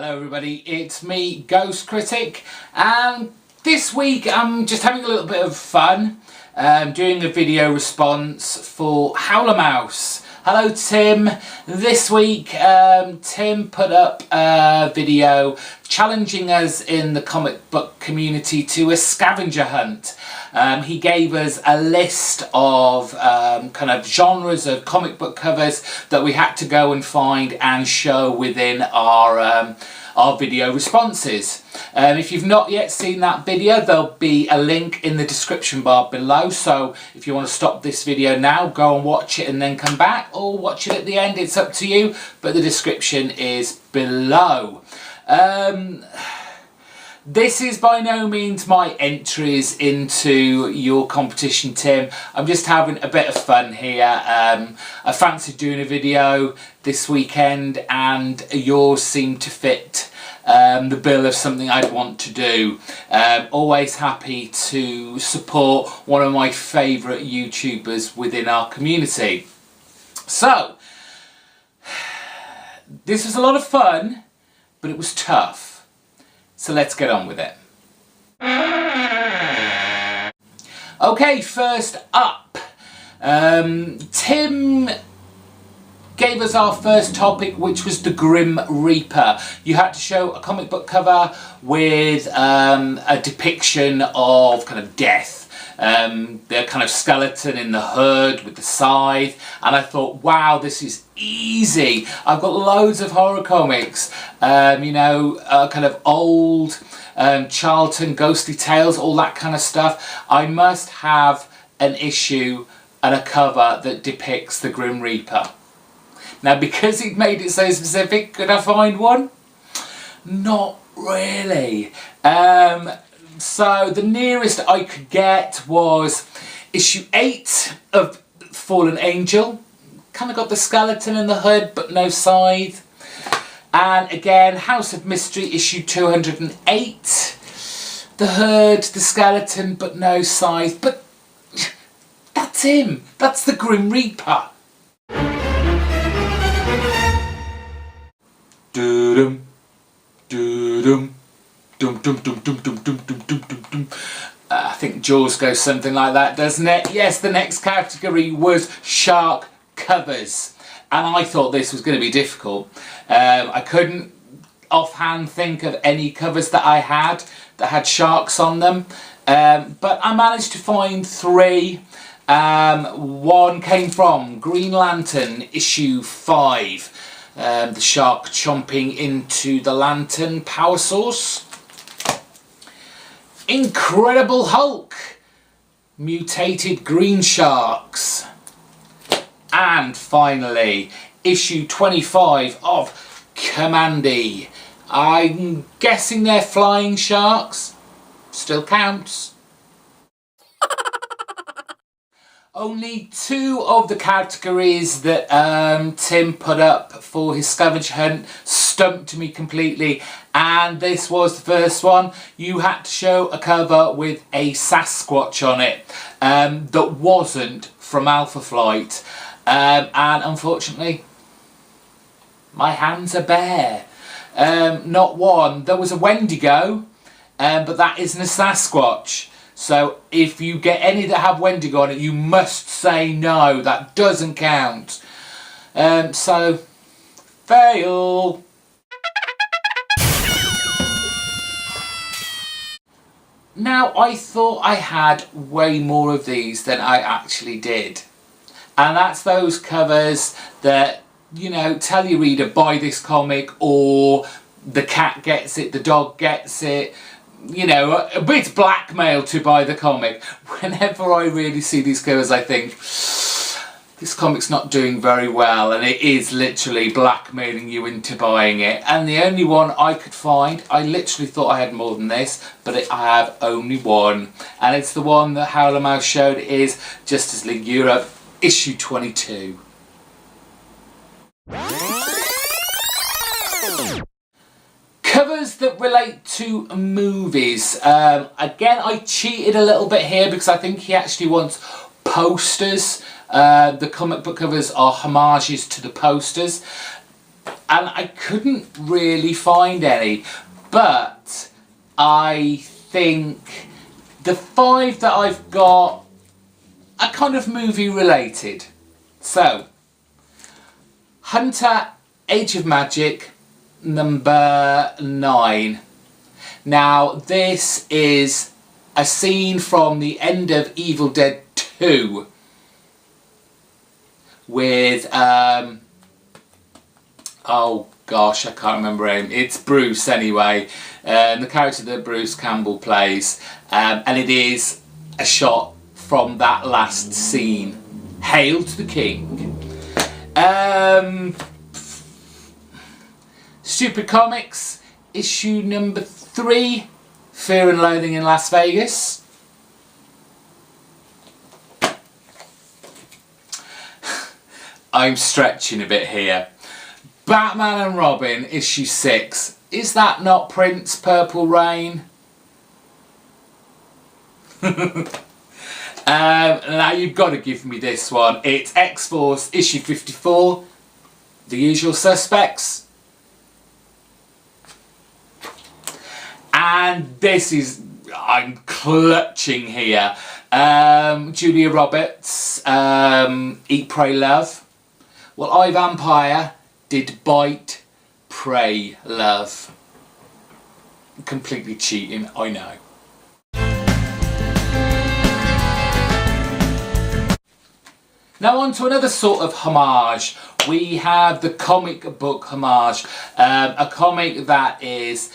Hello everybody, it's me, GhostCritic, and this week I'm just having a little bit of fun doing a video response for HowlerMouse. Hello Tim. This week Tim put up a video challenging us in the comic book community to a scavenger hunt. He gave us a list of kind of genres of comic book covers that we had to go and find and show within our video responses. If you've not yet seen that video, there'll be a link in the description bar below, so if you want to stop this video now, go and watch it and then come back, or watch it at the end, it's up to you, but the description is below. This is by no means my entries into your competition, Tim. I'm just having a bit of fun here. I fancied doing a video this weekend and yours seemed to fit the bill of something I'd want to do. Always happy to support one of my favourite YouTubers within our community. So, this was a lot of fun, but it was tough. So let's get on with it. Okay, first up, Tim gave us our first topic, which was the Grim Reaper. You had to show a comic book cover with a depiction of kind of death. The kind of skeleton in the hood with the scythe, and I thought, wow, this is easy. I've got loads of horror comics, you know, kind of old Charlton ghostly tales, all that kind of stuff. I must have an issue and a cover that depicts the Grim Reaper. Now, because he'd made it so specific, could I find one? Not really. So the nearest I could get was issue 8 of Fallen Angel. Kind of got the skeleton in the hood, but no scythe. And again, House of Mystery, issue 208. The hood, the skeleton, but no scythe. But that's him. That's the Grim Reaper. Doo-dum, doo-dum. I think Jaws goes something like that, doesn't it? Yes, the next category was shark covers, and I thought this was going to be difficult. I couldn't offhand think of any covers that I had that had sharks on them, but I managed to find 3. One came from Green Lantern issue 5, the shark chomping into the lantern power source. Incredible Hulk, mutated green sharks, and finally issue 25 of Commandy. I'm guessing they're flying sharks. Still counts. Only 2 of the categories that Tim put up for his scavenger hunt stumped me completely, and this was the first one. You had to show a cover with a Sasquatch on it that wasn't from Alpha Flight, and unfortunately my hands are bare. Not one. There was a Wendigo, but that isn't a Sasquatch. So if you get any that have Wendigo on it, you must say no, that doesn't count. So, fail. Now, I thought I had way more of these than I actually did. And that's those covers that, you know, tell your reader, buy this comic, or the cat gets it, the dog gets it. You know, a bit blackmail to buy the comic. Whenever I really see these covers, I think this comic's not doing very well, and it is literally blackmailing you into buying it. And the only one I could find, I literally thought I had more than this, but I have only one, and it's the one that HowlerMouse showed, is Justice League Europe issue 22. Covers that relate to movies. Again, I cheated a little bit here because I think he actually wants posters. The comic book covers are homages to the posters. and I couldn't really find any, but I think the 5 that I've got are kind of movie related. So, Hunter, Age of Magic, number 9. Now, this is a scene from the end of Evil Dead 2 with, oh gosh, I can't remember him. It's Bruce anyway, the character that Bruce Campbell plays, and it is a shot from that last scene. Hail to the King. Stupid Comics, issue number 3, Fear and Loathing in Las Vegas. I'm stretching a bit here. Batman and Robin, issue 6. Is that not Prince Purple Rain? Now you've got to give me this one. It's X-Force, issue 54. The Usual Suspects. And this is, I'm clutching here. Julia Roberts, Eat, Pray, Love. Well, I, Vampire, did Bite, Pray, Love. Completely cheating, I know. Now on to another sort of homage. We have the comic book homage. A comic that is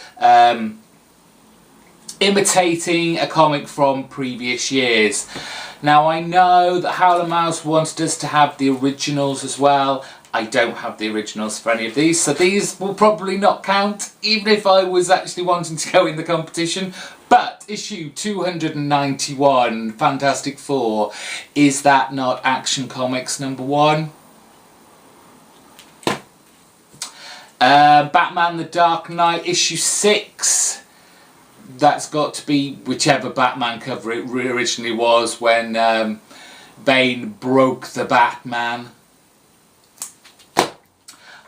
imitating a comic from previous years. Now I know that HowlerMouse wanted us to have the originals as well. I don't have the originals for any of these, so these will probably not count, even if I was actually wanting to go in the competition. But issue 291, Fantastic Four, is that not Action Comics number 1? Batman the Dark Knight, issue 6. That's got to be whichever Batman cover it originally was, when Bane broke the Batman.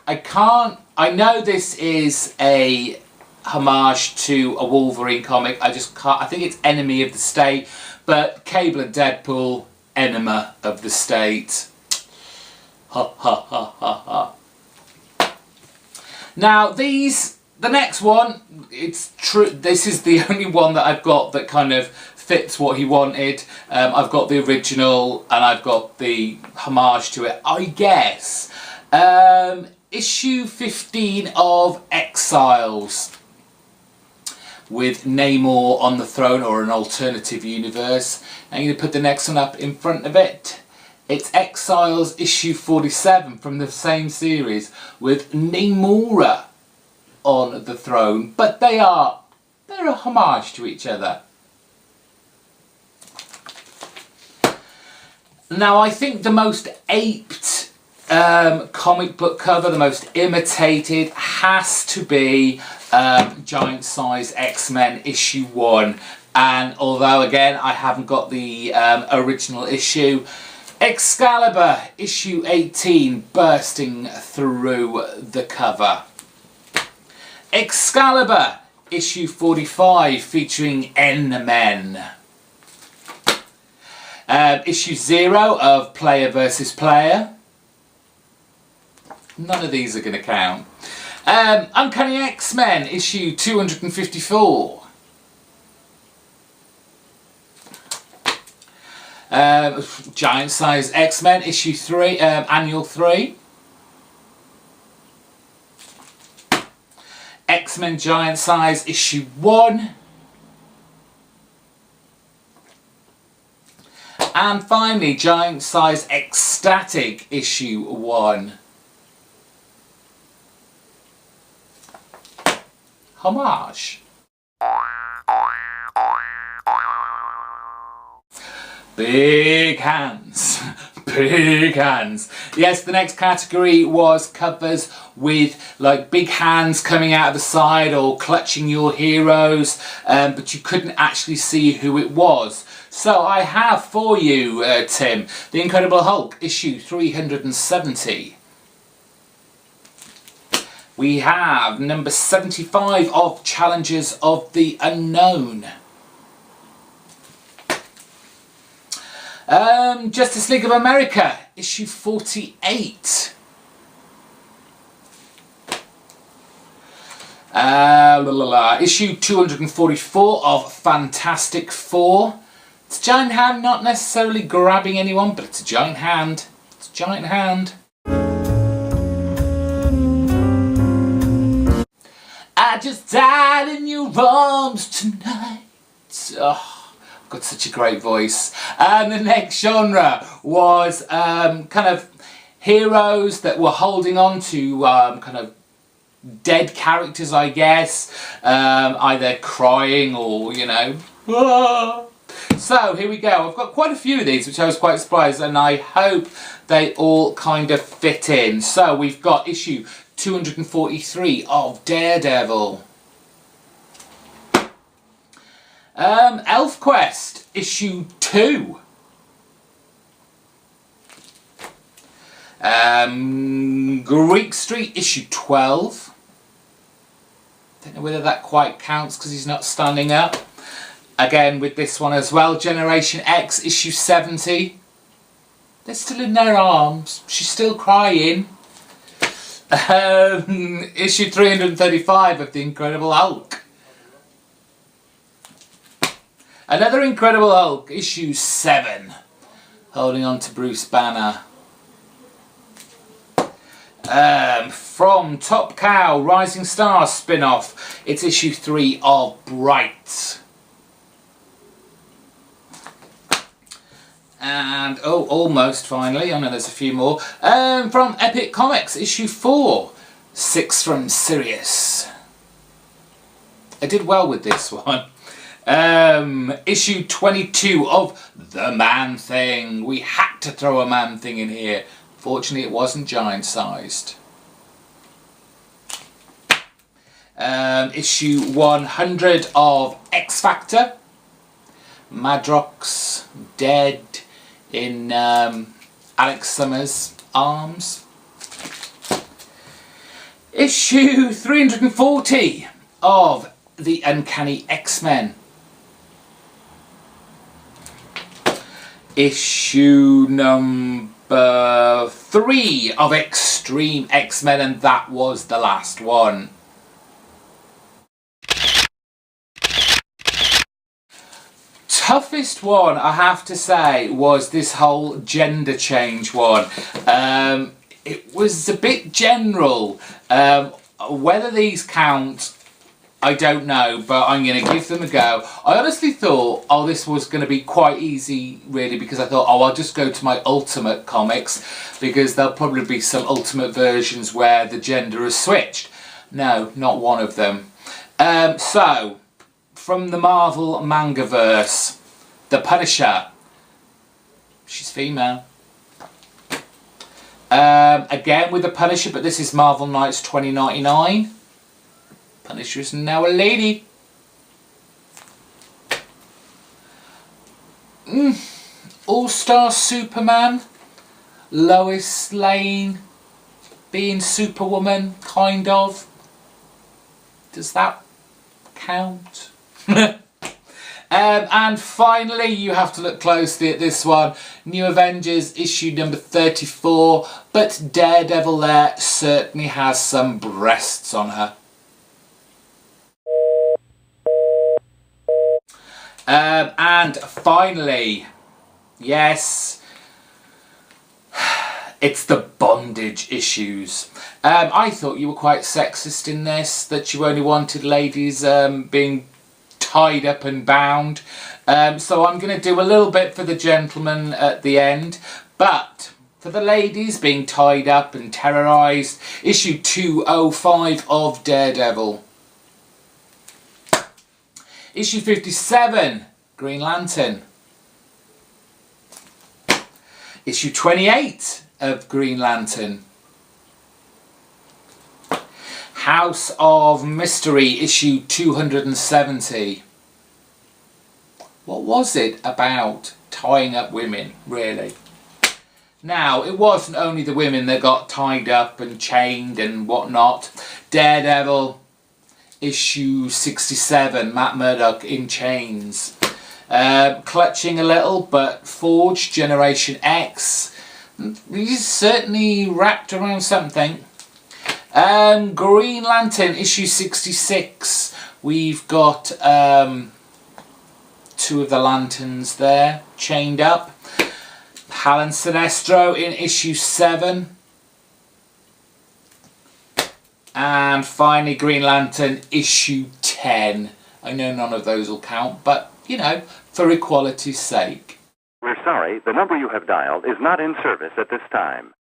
I know this is a homage to a Wolverine comic. I just can't, I think it's Enemy of the State, but Cable and Deadpool, Enema of the State. Ha ha ha ha ha. Now the next one, it's true, this is the only one that I've got that kind of fits what he wanted. I've got the original and I've got the homage to it, I guess. Issue 15 of Exiles, with Namor on the throne, or an alternative universe. I'm going to put the next one up in front of it. It's Exiles issue 47 from the same series, with Namora on the throne, but they're a homage to each other. Now I think the most aped comic book cover, the most imitated, has to be Giant Size X-Men issue 1. And although again I haven't got the original issue, Excalibur issue 18 bursting through the cover. Excalibur issue 45 featuring N-Men. Issue 0 of Player versus Player. None of these are going to count. Uncanny X-Men issue 254. Giant Size X-Men issue 3, annual 3. X-Men Giant Size issue 1. And finally, Giant Size Ecstatic issue 1. Homage. Big hands. Big hands. Yes, the next category was covers with like big hands coming out of the side or clutching your heroes, but you couldn't actually see who it was. So I have for you, Tim, The Incredible Hulk issue 370. We have number 75 of Challenges of the Unknown. Justice League of America, issue 48. Issue 244 of Fantastic Four. It's a giant hand, not necessarily grabbing anyone, but it's a giant hand. It's a giant hand. I just died in your arms tonight. Oh, I've got such a great voice. And the next genre was kind of heroes that were holding on to kind of dead characters, I guess. Either crying or, you know. Ah. So here we go. I've got quite a few of these, which I was quite surprised, and I hope they all kind of fit in. So we've got issue 243 of Daredevil. Elf Quest, issue 2. Greek Street, issue 12. Don't know whether that quite counts because he's not standing up. Again with this one as well, Generation X, issue 70. They're still in their arms. She's still crying. Issue 335 of The Incredible Hulk. Another Incredible Hulk, issue 7. Holding on to Bruce Banner. From Top Cow, Rising Star spin-off. It's issue 3 of Bright. And, oh, almost finally, I know there's a few more. From Epic Comics, issue 4, 6 from Sirius. I did well with this one. Issue 22 of The Man-Thing. We had to throw a Man-Thing in here. Fortunately, it wasn't giant-sized. Issue 100 of X-Factor. Madrox dead in Alex Summers' arms. Issue 340 of The Uncanny X-Men. Issue number 3 of Extreme X-Men, and that was the last one. Toughest one, I have to say, was this whole gender change one. It was a bit general. Whether these count, I don't know, but I'm going to give them a go. I honestly thought, oh, this was going to be quite easy, really, because I thought, oh, I'll just go to my Ultimate Comics, because there'll probably be some Ultimate versions where the gender is switched. No, not one of them. So, from the Marvel Mangaverse, The Punisher. She's female. Again with The Punisher, but this is Marvel Knights 2099. Punisher is now a lady. All-Star Superman. Lois Lane being Superwoman, kind of. Does that count? And finally, you have to look closely at this one. New Avengers issue number 34, but Daredevil there certainly has some breasts on her. And finally, yes, it's the bondage issues. I thought you were quite sexist in this, that you only wanted ladies being tied up and bound. So I'm going to do a little bit for the gentlemen at the end, but for the ladies being tied up and terrorised, issue 205 of Daredevil. Issue 57, Green Lantern. Issue 28 of Green Lantern. House of Mystery, issue 270. What was it about tying up women, really? Now, it wasn't only the women that got tied up and chained and whatnot. Daredevil, issue 67, Matt Murdock in chains. Clutching a little, but Forge, Generation X. He's certainly wrapped around something. Green Lantern, issue 66. We've got 2 of the lanterns there, chained up. Hal and Sinestro in issue 7. And finally Green Lantern issue 10. I know none of those will count, but you know, for equality's sake. We're sorry, the number you have dialed is not in service at this time.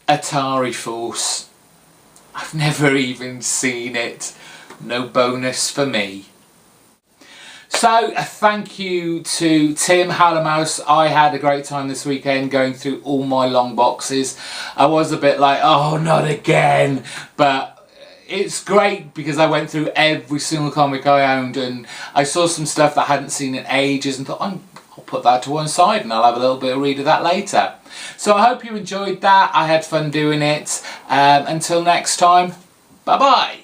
Atari Force. I've never even seen it. No bonus for me. So, thank you to Tim, HowlerMouse. I had a great time this weekend going through all my long boxes. I was a bit like, oh, not again. But it's great because I went through every single comic I owned and I saw some stuff that I hadn't seen in ages and thought, I'll put that to one side and I'll have a little bit of read of that later. So I hope you enjoyed that. I had fun doing it. Until next time, bye-bye.